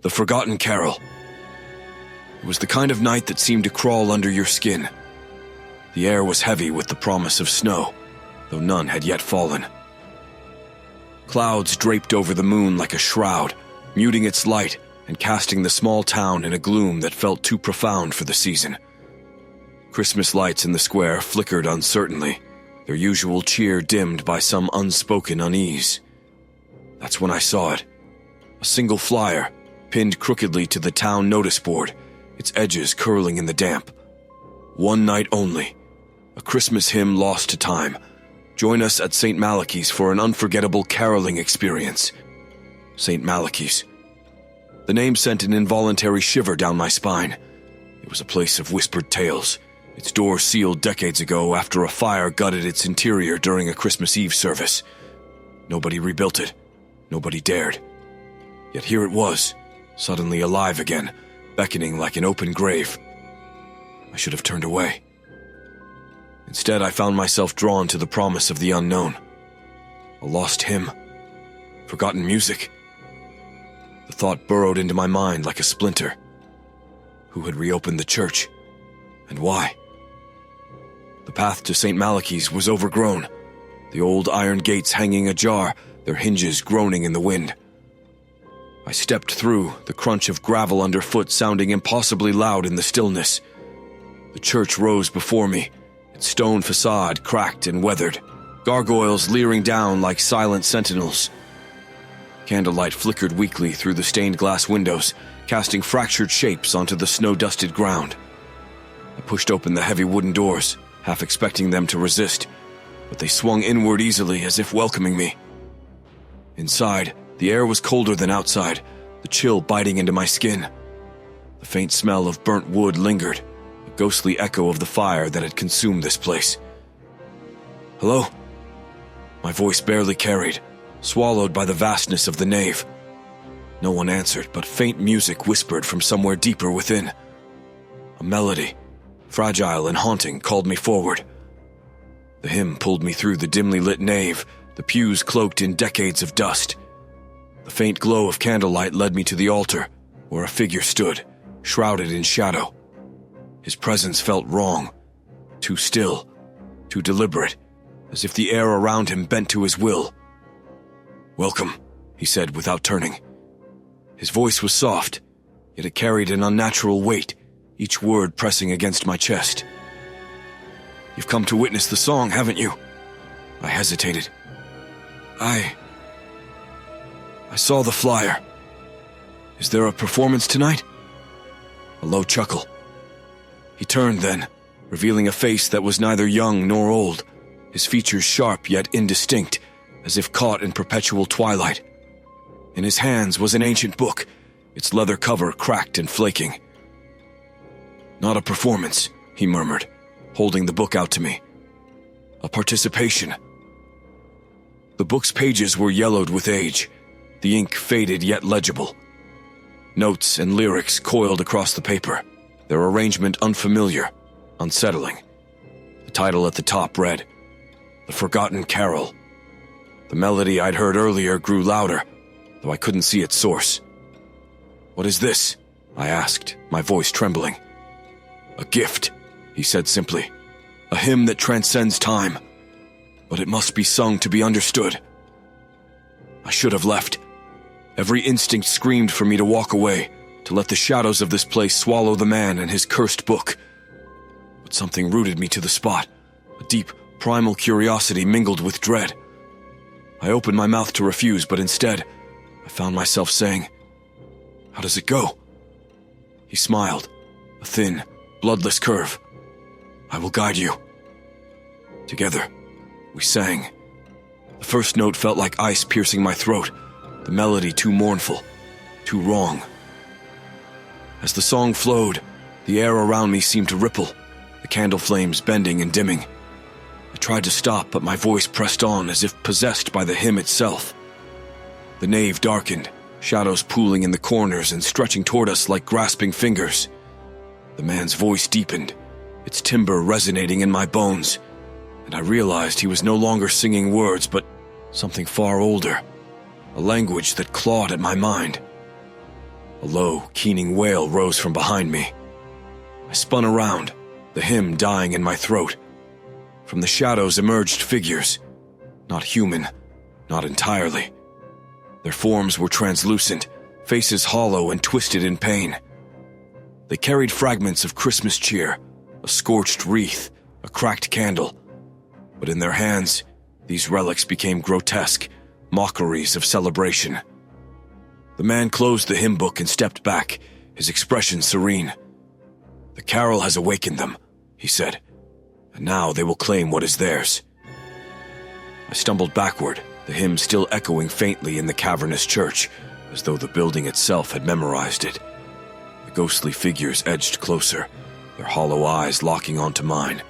The Forgotten Carol. It was the kind of night that seemed to crawl under your skin. The air was heavy with the promise of snow, though none had yet fallen. Clouds draped over the moon like a shroud, muting its light and casting the small town in a gloom that felt too profound for the season. Christmas lights in the square flickered uncertainly, their usual cheer dimmed by some unspoken unease. That's when I saw it. A single flyer, pinned crookedly to the town notice board, its edges curling in the damp. One night only. A Christmas hymn lost to time. Join us at St. Malachy's for an unforgettable caroling experience. St. Malachy's. The name sent an involuntary shiver down my spine. It was a place of whispered tales, its doors sealed decades ago after a fire gutted its interior during a Christmas Eve service. Nobody rebuilt it. Nobody dared. Yet here it was, suddenly alive again, beckoning like an open grave. I should have turned away. Instead, I found myself drawn to the promise of the unknown. A lost hymn. Forgotten music. The thought burrowed into my mind like a splinter. Who had reopened the church? And why? The path to St. Malachy's was overgrown, the old iron gates hanging ajar, their hinges groaning in the wind. I stepped through, the crunch of gravel underfoot sounding impossibly loud in the stillness. The church rose before me, its stone facade cracked and weathered, gargoyles leering down like silent sentinels. Candlelight flickered weakly through the stained glass windows, casting fractured shapes onto the snow-dusted ground. I pushed open the heavy wooden doors, half expecting them to resist, but they swung inward easily as if welcoming me. Inside, the air was colder than outside, the chill biting into my skin. The faint smell of burnt wood lingered, a ghostly echo of the fire that had consumed this place. Hello? My voice barely carried, swallowed by the vastness of the nave. No one answered, but faint music whispered from somewhere deeper within. A melody, fragile and haunting, called me forward. The hymn pulled me through the dimly lit nave, the pews cloaked in decades of dust. The faint glow of candlelight led me to the altar, where a figure stood, shrouded in shadow. His presence felt wrong, too still, too deliberate, as if the air around him bent to his will. "Welcome," he said without turning. His voice was soft, yet it carried an unnatural weight, each word pressing against my chest. "You've come to witness the song, haven't you?" I hesitated. I saw the flyer. Is there a performance tonight?" A low chuckle. He turned then, revealing a face that was neither young nor old, his features sharp yet indistinct, as if caught in perpetual twilight. In his hands was an ancient book, its leather cover cracked and flaking. "Not a performance," he murmured, holding the book out to me. "A participation." The book's pages were yellowed with age, the ink faded yet legible. Notes and lyrics coiled across the paper, their arrangement unfamiliar, unsettling. The title at the top read, "The Forgotten Carol." The melody I'd heard earlier grew louder, though I couldn't see its source. "What is this?" I asked, my voice trembling. "A gift," he said simply. "A hymn that transcends time. But it must be sung to be understood." I should have left. Every instinct screamed for me to walk away, to let the shadows of this place swallow the man and his cursed book. But something rooted me to the spot, a deep, primal curiosity mingled with dread. I opened my mouth to refuse, but instead, I found myself saying, "How does it go?" He smiled, a thin, bloodless curve. "I will guide you." Together, we sang. The first note felt like ice piercing my throat, the melody too mournful, too wrong. As the song flowed, the air around me seemed to ripple, the candle flames bending and dimming. I tried to stop, but my voice pressed on as if possessed by the hymn itself. The nave darkened, shadows pooling in the corners and stretching toward us like grasping fingers. The man's voice deepened, its timbre resonating in my bones, and I realized he was no longer singing words, but something far older, a language that clawed at my mind. A low, keening wail rose from behind me. I spun around, the hymn dying in my throat. From the shadows emerged figures. Not human, not entirely. Their forms were translucent, faces hollow and twisted in pain. They carried fragments of Christmas cheer, a scorched wreath, a cracked candle. But in their hands, these relics became grotesque, mockeries of celebration. The man closed the hymn book and stepped back, his expression serene. "The carol has awakened them," he said, "and now they will claim what is theirs." I stumbled backward, the hymn still echoing faintly in the cavernous church, as though the building itself had memorized it. The ghostly figures edged closer, their hollow eyes locking onto mine.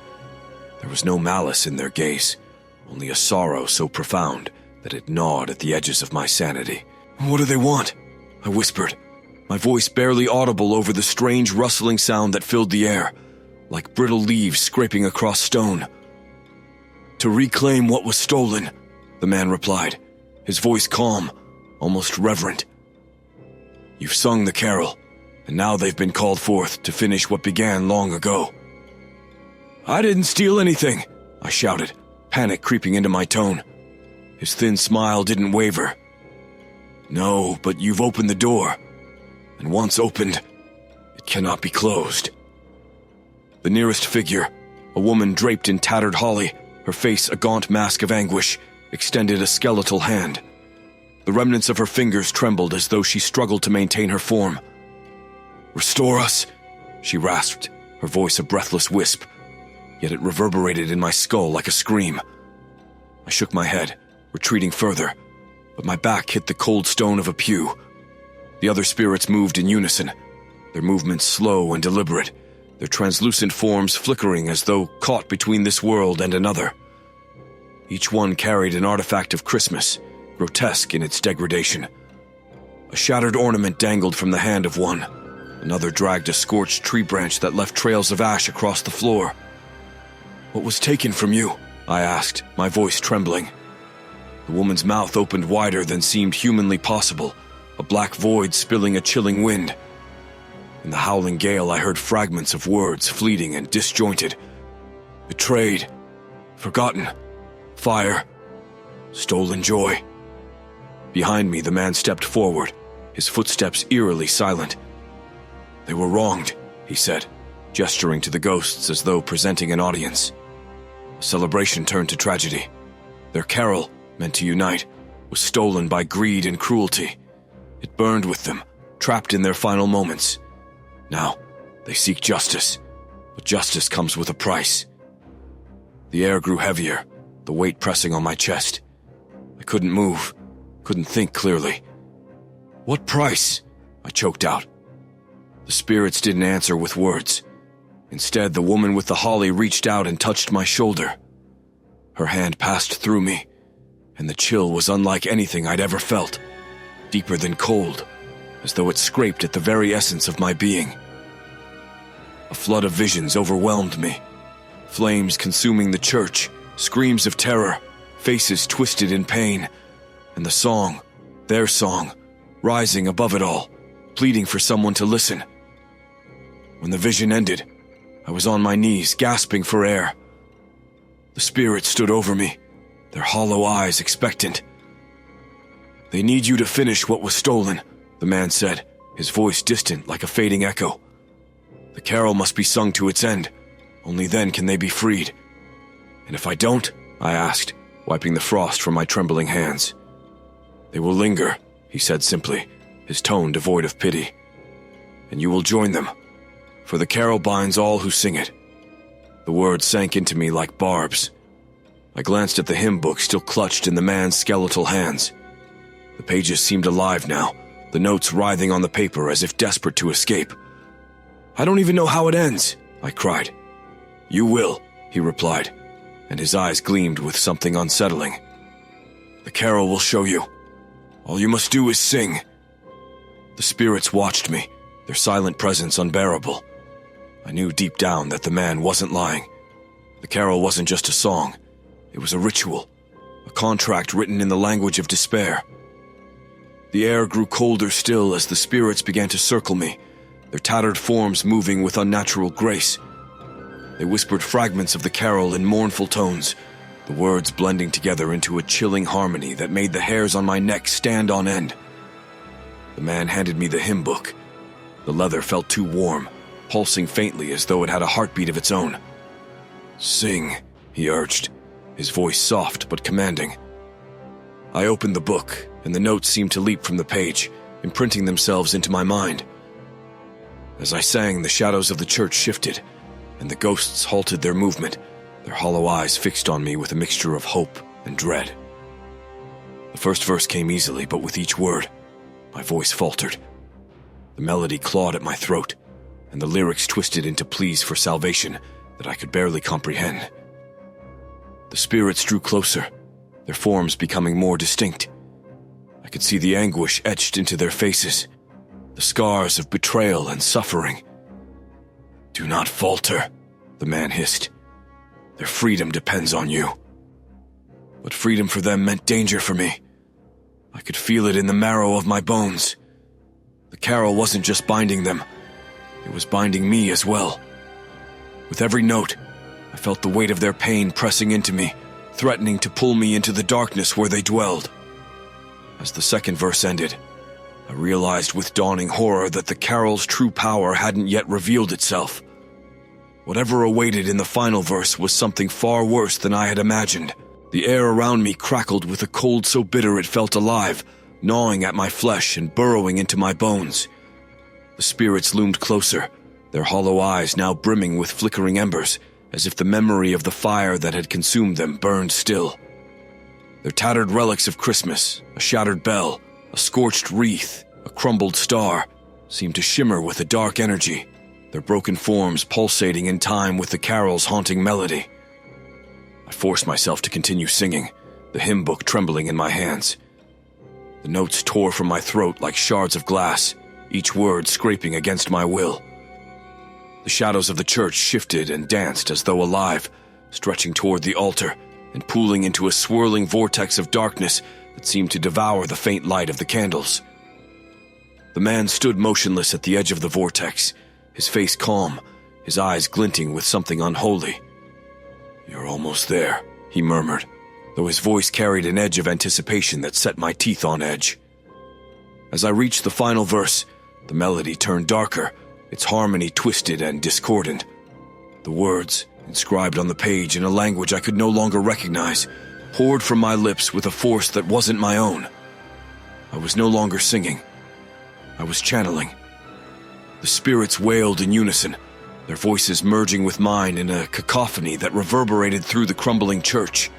There was no malice in their gaze, only a sorrow so profound that it gnawed at the edges of my sanity. "What do they want?" I whispered, my voice barely audible over the strange rustling sound that filled the air, like brittle leaves scraping across stone. "To reclaim what was stolen," the man replied, his voice calm, almost reverent. "You've sung the carol, and now they've been called forth to finish what began long ago." "I didn't steal anything," I shouted, panic creeping into my tone. His thin smile didn't waver. "No, but you've opened the door, and once opened, it cannot be closed." The nearest figure, a woman draped in tattered holly, her face a gaunt mask of anguish, extended a skeletal hand. The remnants of her fingers trembled as though she struggled to maintain her form. "Restore us," she rasped, her voice a breathless wisp, yet it reverberated in my skull like a scream. I shook my head, retreating further, but my back hit the cold stone of a pew. The other spirits moved in unison, their movements slow and deliberate, their translucent forms flickering as though caught between this world and another. Each one carried an artifact of Christmas, grotesque in its degradation. A shattered ornament dangled from the hand of one. Another dragged a scorched tree branch that left trails of ash across the floor. "What was taken from you?" I asked, my voice trembling. The woman's mouth opened wider than seemed humanly possible, a black void spilling a chilling wind. In the howling gale, I heard fragments of words, fleeting and disjointed. "Betrayed. Forgotten. Fire. Stolen joy." Behind me, the man stepped forward, his footsteps eerily silent. "They were wronged," he said, gesturing to the ghosts as though presenting an audience. A celebration turned to tragedy. Their carol, meant to unite, was stolen by greed and cruelty. It burned with them, trapped in their final moments. Now, they seek justice, but justice comes with a price. The air grew heavier, the weight pressing on my chest. I couldn't move, couldn't think clearly. "What price?" I choked out. The spirits didn't answer with words. Instead, the woman with the holly reached out and touched my shoulder. Her hand passed through me, and the chill was unlike anything I'd ever felt, deeper than cold, as though it scraped at the very essence of my being. A flood of visions overwhelmed me, flames consuming the church, screams of terror, faces twisted in pain, and the song, their song, rising above it all, pleading for someone to listen. When the vision ended, I was on my knees, gasping for air. The spirits stood over me, their hollow eyes expectant. "They need you to finish what was stolen," the man said, his voice distant like a fading echo. "The carol must be sung to its end. Only then can they be freed." "And if I don't?" I asked, wiping the frost from my trembling hands. "They will linger," he said simply, his tone devoid of pity. "And you will join them, for the carol binds all who sing it." The words sank into me like barbs. I glanced at the hymn book still clutched in the man's skeletal hands. The pages seemed alive now, the notes writhing on the paper as if desperate to escape. "I don't even know how it ends," I cried. "You will," he replied, and his eyes gleamed with something unsettling. "The carol will show you. All you must do is sing." The spirits watched me, their silent presence unbearable. I knew deep down that the man wasn't lying. The carol wasn't just a song. It was a ritual, a contract written in the language of despair. The air grew colder still as the spirits began to circle me, their tattered forms moving with unnatural grace. They whispered fragments of the carol in mournful tones, the words blending together into a chilling harmony that made the hairs on my neck stand on end. The man handed me the hymn book. The leather felt too warm, pulsing faintly as though it had a heartbeat of its own. "Sing," he urged, his voice soft but commanding. I opened the book, and the notes seemed to leap from the page, imprinting themselves into my mind. As I sang, the shadows of the church shifted, and the ghosts halted their movement, their hollow eyes fixed on me with a mixture of hope and dread. The first verse came easily, but with each word, my voice faltered. The melody clawed at my throat, and the lyrics twisted into pleas for salvation that I could barely comprehend. The spirits drew closer, their forms becoming more distinct. I could see the anguish etched into their faces, the scars of betrayal and suffering. "Do not falter," the man hissed. "Their freedom depends on you." But freedom for them meant danger for me. I could feel it in the marrow of my bones. The carol wasn't just binding them, it was binding me as well. With every note, I felt the weight of their pain pressing into me, threatening to pull me into the darkness where they dwelled. As the second verse ended, I realized with dawning horror that the carol's true power hadn't yet revealed itself. Whatever awaited in the final verse was something far worse than I had imagined. The air around me crackled with a cold so bitter it felt alive, gnawing at my flesh and burrowing into my bones. The spirits loomed closer, their hollow eyes now brimming with flickering embers, as if the memory of the fire that had consumed them burned still. Their tattered relics of Christmas, a shattered bell, a scorched wreath, a crumbled star, seemed to shimmer with a dark energy, their broken forms pulsating in time with the carol's haunting melody. I forced myself to continue singing, the hymn book trembling in my hands. The notes tore from my throat like shards of glass, each word scraping against my will. The shadows of the church shifted and danced as though alive, stretching toward the altar and pooling into a swirling vortex of darkness that seemed to devour the faint light of the candles. The man stood motionless at the edge of the vortex, his face calm, his eyes glinting with something unholy. "You're almost there," he murmured, though his voice carried an edge of anticipation that set my teeth on edge. As I reached the final verse, the melody turned darker, its harmony twisted and discordant. The words, inscribed on the page in a language I could no longer recognize, poured from my lips with a force that wasn't my own. I was no longer singing. I was channeling. The spirits wailed in unison, their voices merging with mine in a cacophony that reverberated through the crumbling church.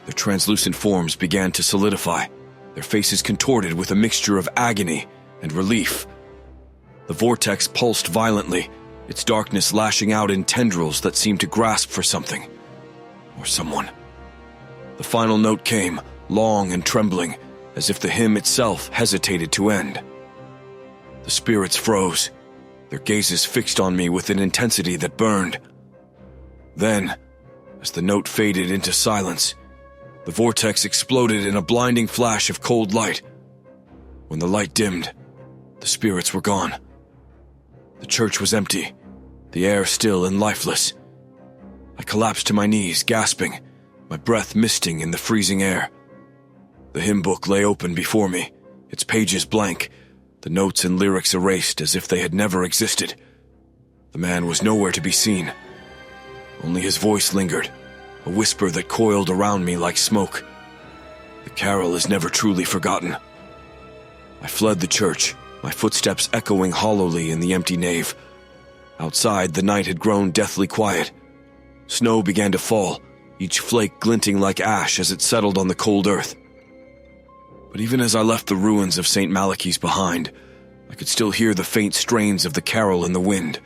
Their translucent forms began to solidify, their faces contorted with a mixture of agony and relief. The vortex pulsed violently, its darkness lashing out in tendrils that seemed to grasp for something, or someone. The final note came, long and trembling, as if the hymn itself hesitated to end. The spirits froze, their gazes fixed on me with an intensity that burned. Then, as the note faded into silence, the vortex exploded in a blinding flash of cold light. When the light dimmed, the spirits were gone. The church was empty, the air still and lifeless. I collapsed to my knees, gasping, my breath misting in the freezing air. The hymn book lay open before me, its pages blank, the notes and lyrics erased as if they had never existed. The man was nowhere to be seen. Only his voice lingered, a whisper that coiled around me like smoke. The carol is never truly forgotten. I fled the church, my footsteps echoing hollowly in the empty nave. Outside, the night had grown deathly quiet. Snow began to fall, each flake glinting like ash as it settled on the cold earth. But even as I left the ruins of St. Malachy's behind, I could still hear the faint strains of the carol in the wind,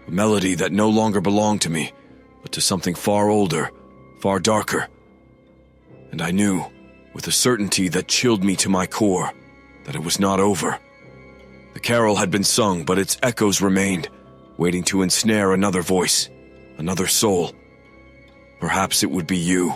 a melody that no longer belonged to me, but to something far older, far darker. And I knew, with a certainty that chilled me to my core, that it was not over. The carol had been sung, but its echoes remained, waiting to ensnare another voice, another soul. Perhaps it would be you.